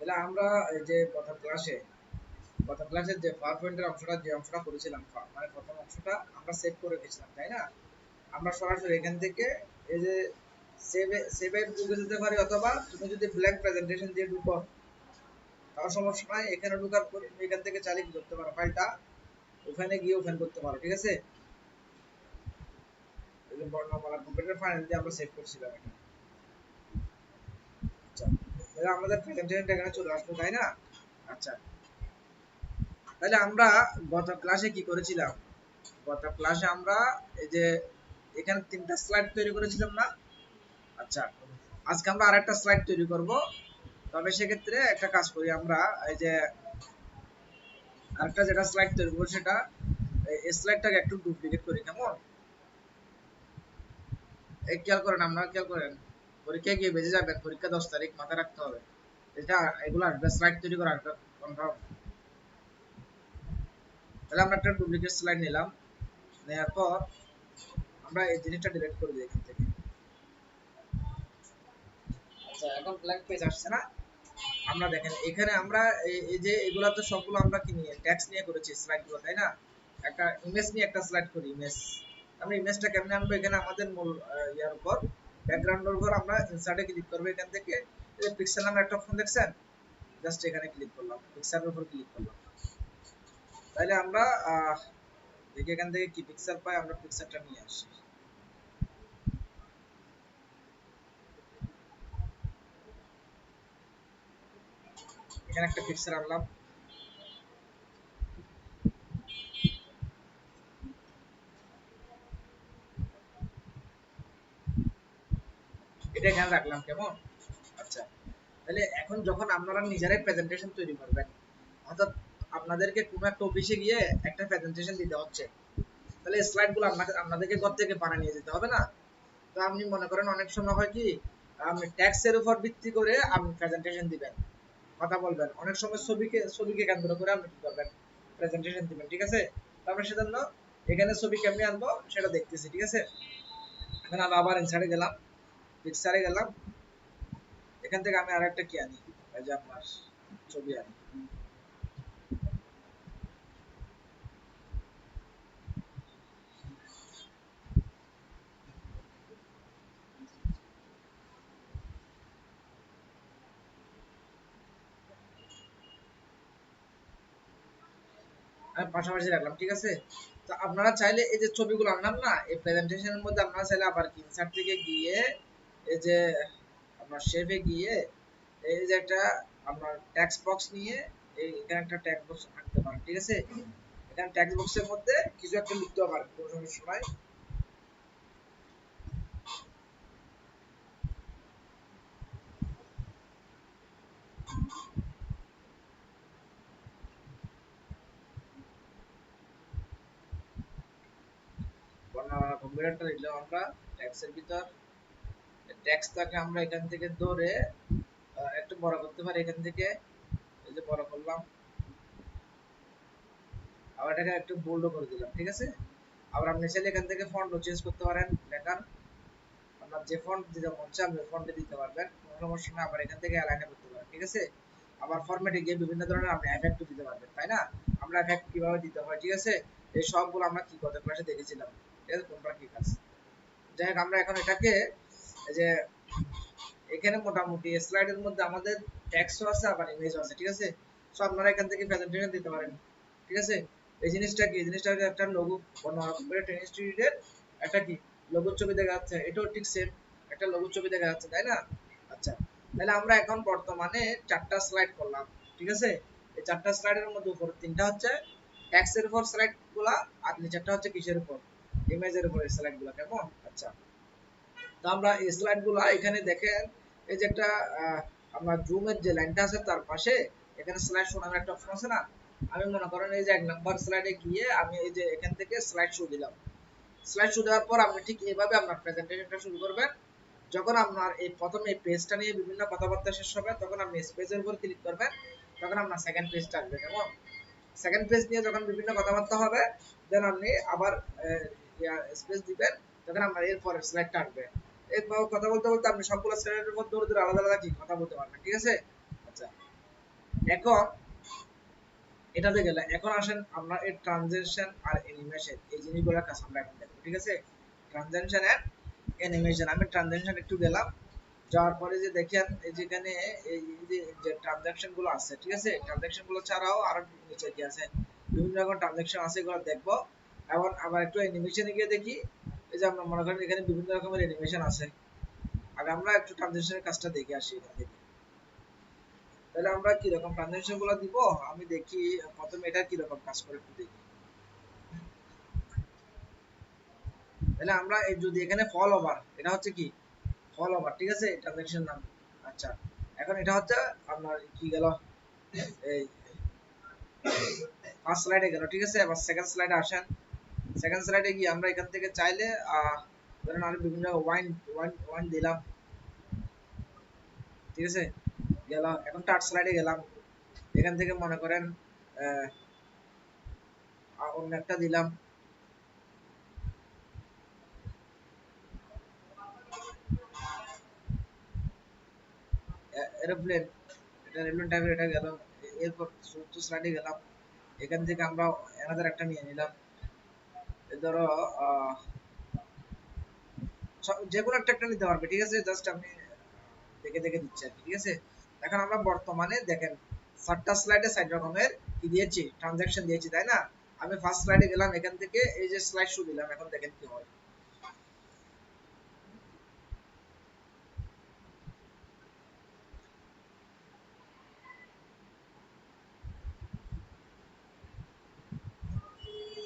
তাহলে আমরা এই যে গত ক্লাসে যে পাওয়ার পয়েন্টের অংশটা যে অংশটা করেছিলাম মানে প্রথম অংশটা আমরা সেভ করে রেখেছিলাম তাই না? আমরা সরাসরি এখান থেকে এই যে সেভে ঢুকে যেতে পারি, অথবা তুমি যদি ব্ল্যাঙ্ক প্রেজেন্টেশন দিয়ে ঢুকো তাও সমস্যা নাই। এখানে ঢোকার পর তুমি এখান থেকে চালিয়ে কি করতে পারো, ফাইলটা ওখানে গিয়ে ওপেন করতে পারো। ঠিক আছে, এই যে বর্ণমালা কম্পিউটার ফাইল দিয়ে আমরা সেভ করছিলাম এটা। আচ্ছা, তাহলে আমাদের প্রেজেন্টেশনটা এখানে চলে আসলো তাই না? আচ্ছা, তাহলে আমরা গত ক্লাসে কি করেছিলাম? গত ক্লাসে আমরা এই যে এখানে 3টা স্লাইড তৈরি করেছিলাম না? আচ্ছা, আজকে আমরা আরেকটা স্লাইড তৈরি করব। তবে সেক্ষেত্রে একটা কাজ করি আমরা, এই যে আরেকটা যেটা স্লাইড তৈরি করব সেটা এই স্লাইডটাকে একটু ডুপ্লিকেট করি, কেমন? এই খেয়াল করেন, আমরা খেয়াল করেন, পরীক্ষায় গিয়ে বেঁচে যাবেন, পরীক্ষা 10 তারিখ, মাথায় রাখতে হবে। এটা এগুলো আসবে, স্লাইড তৈরি করা আসবে কনফার্ম। তাহলে আমরা একটা ডুপ্লিকেট স্লাইড নিলাম, নেওয়ার পর আমরা এই জিনিসটা ডিলিট করে দিই এখান থেকে। আচ্ছা, এখন ব্ল্যাঙ্ক পেজ আসছে না? আমরা দেখেন এখানে আমরা এই যে এগুলা তো সবগুলো আমরা কি নিয়ে টেক্সট নিয়ে করেছি স্লাইডগুলো, তাই না? একটা ইমেজ নিয়ে একটা স্লাইড করি, ইমেজ। আমরা ইমেজটা কেমনে আনবো? এখানে আমাদের মূল ইয়ার উপর, ব্যাকগ্রাউন্ডের উপর আমরা ইনসার্টে ক্লিক করব। এখান থেকে এই যে পিক্সেল নামে একটা অপশন দেখছেন, জাস্ট এখানে ক্লিক করলাম, পিক্সেলের উপর ক্লিক করলাম। তাহলে আমরা দেখি এখান থেকে কি পিক্সেল পাই, আমরা পিক্সেলটা নিয়ে আসি। এখানে একটা পিক্সেল আনলাম। এটা এখানে রাখলাম, কেমন? আচ্ছা, তাহলে এখন যখন আপনারা নিজেরাই প্রেজেন্টেশন তৈরি করবেন, অর্থাৎ আপনাদেরকে কোনো একটা অফিসে গিয়ে একটা প্রেজেন্টেশন দিতে হচ্ছে, তাহলে স্লাইডগুলো আপনাদেরকে ঘর থেকে বানিয়ে নিয়ে যেতে হবে না? তো আপনি মনে করেন অনেক সময় হয় কি, আপনি ট্যাক্সের উপর ভিত্তি করে আপনি প্রেজেন্টেশন দিবেন, কথা বলবেন, অনেক সময় ছবিকে কেন্দ্র করে আপনি কি করবেন, প্রেজেন্টেশন দিবেন। ঠিক আছে, তো আমরা সেজন্য এখানে ছবি কেমনে আনবো সেটা দেখতেছি। ঠিক আছে, এখন আমি আবার ইনসার্টে গেলাম, পিকচারে গেলাম, এখান থেকে আমি আরেকটা কি আনি, এই যে আপনার ছবি আনি। আমি পাশাপাশি রাখলাম। ঠিক আছে, তো আপনারা চাইলে এই যে ছবিগুলো আনলাম না এই প্রেজেন্টেশনের মধ্যে, আপনারা চাইলে আবার কি ইনসার্ট থেকে গিয়ে এই যে আপনার শেপে গিয়ে এই যে একটা আপনার টেক্সট বক্স নিয়ে এখানে একটা টেক্সট বক্স আনতে পারেন। ঠিক আছে, এখানে টেক্সট বক্সের মধ্যে কিছু একটা লিখতে পারেন, কোনো সমস্যা নাই। কম্পিউটারটা লিখলাম আমরা টেক্সটের ভিতর, টেক্সটটাকে আমরা এখান থেকে ধরে একটু বড় করতে পারি। এখান থেকে এই যে বড় করলাম, আবার এটাকে একটু বোল্ড করে দিলাম। ঠিক আছে, আবার আপনি চাইলে এখান থেকে ফন্টও চেঞ্জ করতে পারেন, লেখার আপনার যে ফন্ট দিতে মন চায় আপনি ফন্টে দিতে পারবেন, কোনো সমস্যা না। আবার এখান থেকে অ্যালাইনে করতে পারেন। ঠিক আছে, আবার ফরম্যাটে গিয়ে বিভিন্ন ধরনের আপনি এফেক্টও দিতে পারবেন, তাই না? আমরা এফেক্ট কিভাবে দিতে হয়, ঠিক আছে, এই সবগুলো আমরা কি গত ক্লাসে দেখেছিলাম। ঠিক আছে, কোনটা কি কাজ। যাই হোক, আমরা এখন এটাকে এই যে এখানে মোটামুটি স্লাইডের মধ্যে আমাদের টেক্সটও আছে আবার ইমেজও আছে। ঠিক আছে, সো আপনারা এখান থেকে প্রেজেন্টেশন দিতে পারেন। ঠিক আছে, এই জিনিসটা কি, এই জিনিসটা একটা লোগো, কম্পিউটার ইনস্টিটিউটের একটা কি লোগোর ছবি দেখা যাচ্ছে, এটাও ঠিক সেম একটা লোগোর ছবি দেখা যাচ্ছে, তাই না? আচ্ছা, তাহলে আমরা এখন বর্তমানে 4টা স্লাইড করলাম। ঠিক আছে, এই 4টা স্লাইডের মধ্যে উপর 3টা হচ্ছে টেক্সটের উপর স্লাইড গুলা, আর নিচেরটা হচ্ছে কিসের উপর, ইমেজের উপর স্লাইড গুলা, কেমন? আচ্ছা, তো আমরা এই স্লাইড গুলা এখানে দেখেন, এই যে একটা আমার জুমের যে লাইনটা আছে তার পাশে এখানে স্লাইড শো নামের একটা অপশন আছে না? আমি মনে করেন এই যে 1 নাম্বার স্লাইডে গিয়ে আমি এই যে এখান থেকে স্লাইড শো দিলাম। স্লাইড শো দেওয়ার পর আপনি ঠিক এইভাবে আপনার প্রেজেন্টেশনটা শুরু করবেন। যখন আপনার এই প্রথম এই পেজটা নিয়ে বিভিন্ন কথাবার্তা শেষ হবে, তখন আপনি স্পেসের উপর ক্লিক করবেন, তখন আপনার সেকেন্ড পেজটা আসবে, কেমন? সেকেন্ড পেজ নিয়ে যখন বিভিন্ন কথাবার্তা হবে, দেন আপনি আবার স্পেস দিবেন, তখন আপনার এর পরের স্লাইডটা আসবে। এই কথা বলতে বলতে আপনি সবগুলো স্লাইডের উপর দৌড়ে দৌড়ে আলাদা আলাদা কি কথা বলতে পারবেন। ঠিক আছে, আচ্ছা, এখন এটাতে গেলে এখন আসেন আমরা এই ট্রানজেকশন আর অ্যানিমেশন এই জিনিসগুলোর কাজ আমরা এখন দেখবো, ঠিক আছে? ট্রানজেকশন এন্ড অ্যানিমেশন, আমি ট্রানজেকশন একটু গেলাম, যাওয়ার পরে যে দেখেন এই যেখানে এই যে ট্রানজাকশন গুলো আছে, ঠিক আছে? ট্রানজাকশন গুলো ছাড়াও আরো নিচে কি আছে, বিভিন্ন রকম ট্রানজাকশন আছে, এগুলো দেখবো। এবং আবার একটু অ্যানিমেশনে গিয়ে দেখি, এই যে আমরা মনে করেন এখানে বিভিন্ন রকমের অ্যানিমেশন আছে। আগে আমরা একটু ট্রানজাকশনের কাজটা দেখে আসি এখান থেকে। তাহলে আমরা কি রকম ট্রানজাকশন গুলো দিব, আমি দেখি প্রথমে এটা কি রকম কাজ করে একটু দেখি। তাহলে আমরা এই যদি এখানে ফল ওভার, এটা হচ্ছে কি ফল ওভার, ঠিক আছে? ট্রানজাকশন নাম। আচ্ছা, এখন এটা হচ্ছে আপনার কি গেল, এই ফার্স্ট স্লাইডে গেল, ঠিক আছে? এবার সেকেন্ড স্লাইডে আসেন। সেকেন্ড স্লাইডে গিয়ে আমরা এখান থেকে চাইলে ধরেন আরো বিভিন্ন ওয়াইন ওয়াইন ওয়াইন দিলাম, ঠিক আছে? গেল, এখন থার্ড স্লাইডে গেলাম, এখান থেকে মনে করেন অন্য একটা দিলাম, এরোপ্লেন, এটা এরোপ্লেন টাইপের, এটা গেল। এরপর চতুর্থ স্লাইডে গেলাম, এখান থেকে আমরা অ্যানাদার একটা নিয়ে নিলাম, ধরো যে কোনো একটা নিতে পারবে, ঠিক আছে? জাস্ট আমি দেখে দেখে দিচ্ছি আর কি, ঠিক আছে? এখন আমরা বর্তমানে দেখেন চারটা স্লাইডে 4 রকমের কি দিয়েছি, ট্রানজাকশন দিয়েছি, তাই না? আমি ফার্স্ট স্লাইডে গেলাম, এখান থেকে এই যে স্লাইড শো দিলাম, এখন দেখেন কি হয়।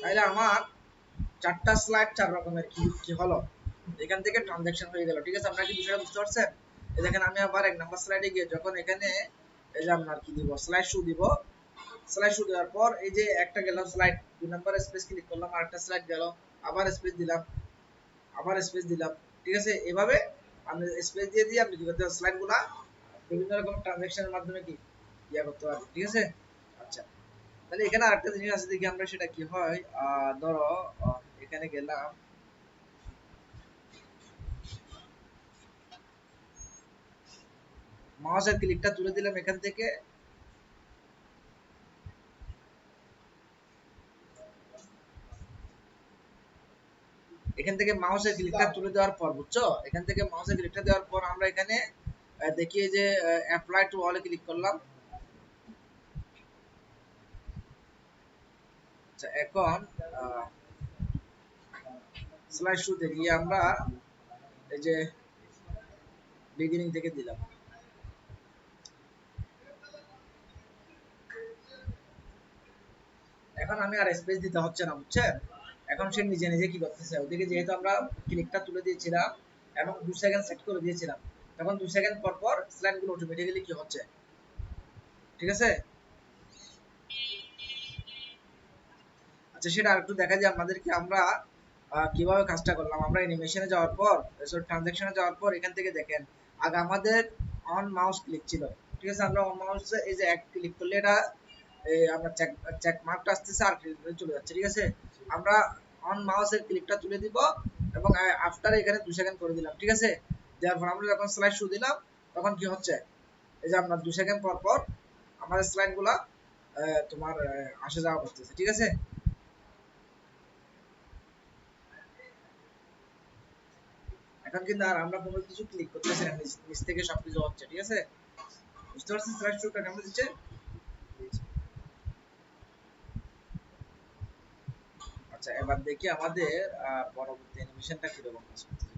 তাইলে আমার চারটা স্লাইড 4 রকমের কি কি হলো, এখান থেকে ট্রানজাকশন হয়ে গেল, ঠিক আছে? আপনারা কি বিষয়টা বুঝতে পারছেন? এই দেখেন আমি আবার এক নাম্বার স্লাইডে গিয়ে যখন এখানে এই যে আপনার কি দিব, স্লাইড শো দিব, স্লাইড শো দেওয়ার পর এই যে একটা গেল স্লাইড, 2 নাম্বার স্পেস ক্লিক করলাম, আরেকটা স্লাইড গেল, আবার স্পেস দিলাম, আবার স্পেস দিলাম, ঠিক আছে? এভাবে আপনি স্পেস দিয়ে দিয়ে আপনি কি করতে পারেন, স্লাইডগুলা বিভিন্ন রকম ট্রানজাকশনের মাধ্যমে কি ইয়া করতে পারবেন, ঠিক আছে? আচ্ছা, তাহলে এখানে আরেকটা জিনিস আছে, দেখি আমরা সেটা কি হয়। ধরো এখানে গেলাম, মাউসের ক্লিকটা তুলে দিলাম এখান থেকে, এখান থেকে মাউসের ক্লিকটা তুলে দেওয়ার পর, বুঝছো? এখান থেকে মাউসের ক্লিকটা দেওয়ার পর আমরা এখানে দেখি যে অ্যাপ্লাই টু অলে ক্লিক করলাম। আচ্ছা, এখন স্লাইড শুতে গিয়ে আমরা এই যে বিগিনিং থেকে দিলাম, এখন আমি আর স্পেস দিতে হচ্ছে না, বুঝছেন? এখন সে নিজে নিজে কি করতেছে, ওদিকে যেহেতু আমরা ক্লিকটা তুলে দিয়েছিলাম এবং 2 সেকেন্ড সেট করে দিয়েছিলাম, তখন 2 সেকেন্ড পর পর স্লাইড গুলো অটোমেটিক্যালি কি হচ্ছে, ঠিক আছে? আচ্ছা, সেটা আরেকটু দেখা যায় আমাদেরকে, আমরা কিভাবে কাজটা করলাম। আমরা অ্যানিমেশনে যাওয়ার পর, সরি ট্রানজাকশনে যাওয়ার পর এখান থেকে দেখেন আগে আমাদের অন মাউস ক্লিক ছিল, ঠিক আছে? আমরা অন মাউস এই যে এক ক্লিক করলে এটা এই আমরা চেক চেক মার্কটা আসতেছে আর ক্লিক চলে যাচ্ছে, ঠিক আছে? আমরা অন মাউসের ক্লিকটা তুলে দিব এবং আফটার এখানে 2 সেকেন্ড করে দিলাম, ঠিক আছে? দেওয়ার পর আমরা যখন স্লাইড শো দিলাম, তখন কি হচ্ছে, এই যে আমরা 2 সেকেন্ড পর পর আমাদের স্লাইডগুলা তোমার আসা যাওয়া করতেছে, ঠিক আছে? এখন কিন্তু আর আমরা কোনো কিছু ক্লিক করতেছি না, নিচ থেকে সবকিছু হচ্ছে, ঠিক আছে? বুঝতে পারছেন স্লাইড শোটা কেমন দিচ্ছে? আচ্ছা, এবার দেখি আমাদের পরবর্তী অ্যানিমেশনটা কিরকম কাজ করছে।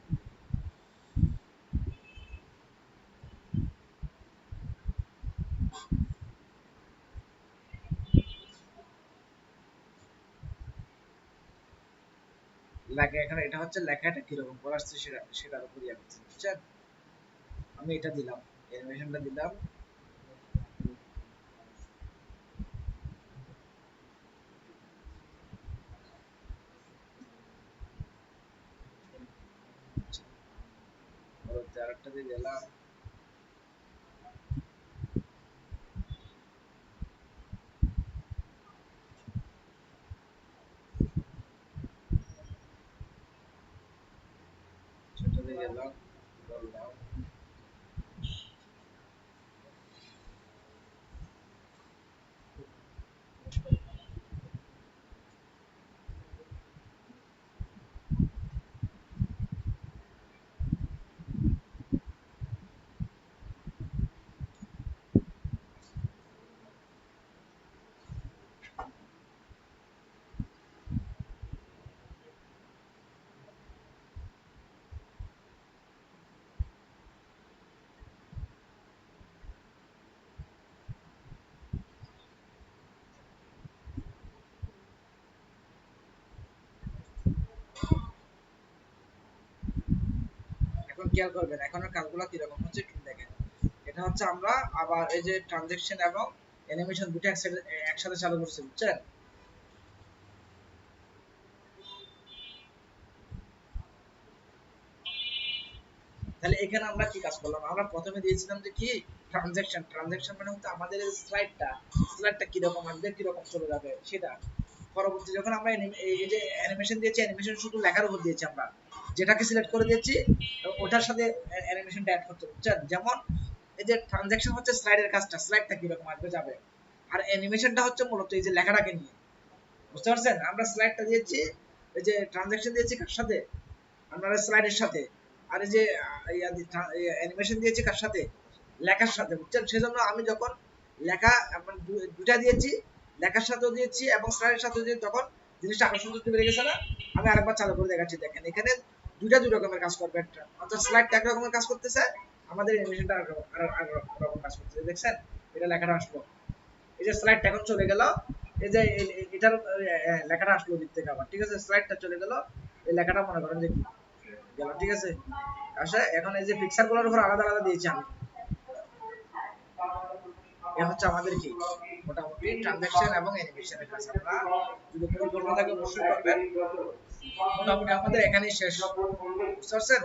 লেখা এখানে এটা হচ্ছে, লেখাটা কিরকম করে আসছে সেটার উপর ইয়ে করছে, বুঝছেন? আমি এটা দিলাম, অ্যানিমেশনটা দিলাম। আচ্ছা, পরবর্তী আরেকটা দিয়ে দিলাম। সেটা দিয়ে গেলাম, বললাম। এখন খেয়াল করবেন এখনের কাজগুলো কিরকম হচ্ছে একটু দেখেন। এটা হচ্ছে আমরা আবার এই যে ট্রানজাকশন এবং অ্যানিমেশন দুটো একসাথে চালু করছি, বুঝছেন? তাহলে এখানে আমরা কি কাজ করলাম, আমরা প্রথমে দিয়েছিলাম যে কি ট্রানজাকশন মানে হচ্ছে আমাদের স্লাইডটা কিরকম আসবে কিরকম চলে যাবে সেটা। পরবর্তী যখন আমরা এই যে অ্যানিমেশন দিয়েছি, অ্যানিমেশন শুধু লেখার উপর দিয়েছি, আমরা যেটাকে সিলেক্ট করে দিয়েছি ওটার সাথে অ্যানিমেশনটা অ্যাড করতে, বুঝছেন? যেমন এই যে ট্রানজাকশন হচ্ছে স্লাইডের কাজটা, স্লাইডটা কিরকম আসবে যাবে, আর অ্যানিমেশনটা হচ্ছে মূলত এই যে লেখাটাকে নিয়ে, বুঝতে পারছেন? আমরা স্লাইডটা দিয়েছি, এই যে ট্রানজাকশন দিয়েছি কার সাথে, আমরা স্লাইডের সাথে, আর এই যে অ্যানিমেশন দিয়েছি কার সাথে, লেখার সাথে, বুঝছেন? সেজন্য আমি যখন লেখা দুটা দিয়েছি, লেখার সাথেও দিয়েছি এবং স্লাইডের সাথেও দিয়েছি, তখন জিনিসটা আরো সুন্দর বেড়ে গেছে না? আমি আরেকবার চালু করে দেখাচ্ছি, দেখেন এখানে দুই রকমের কাজ করবে, অর্থাৎ স্লাইডটা এক রকমের কাজ করতেছে, আমাদের অ্যানিমেশনটা আর রকম কাজ করতেছে, দেখছেন? এটা লেখাটা আসলো, এই যে স্লাইডটা এখন চলে গেল, এই যে এটার লেখাটা আসলো দিক থেকে আবার, ঠিক আছে? স্লাইডটা চলে গেল, এই লেখাটা মনে করেন যে কি গেল, ঠিক আছে? আসলে এখন এই যে পিকচার গুলোর উপর আলাদা আলাদা দিয়েছি আমি, এটা হচ্ছে আমাদের কি মোটামুটি ট্রানজাকশন এবং অ্যানিমেশনের কাজ। আমরা যদি কোনো প্রশ্ন থাকে অবশ্যই করবেন, মোটামুটি আমাদের এখানেই শেষ, বুঝতে পারছেন?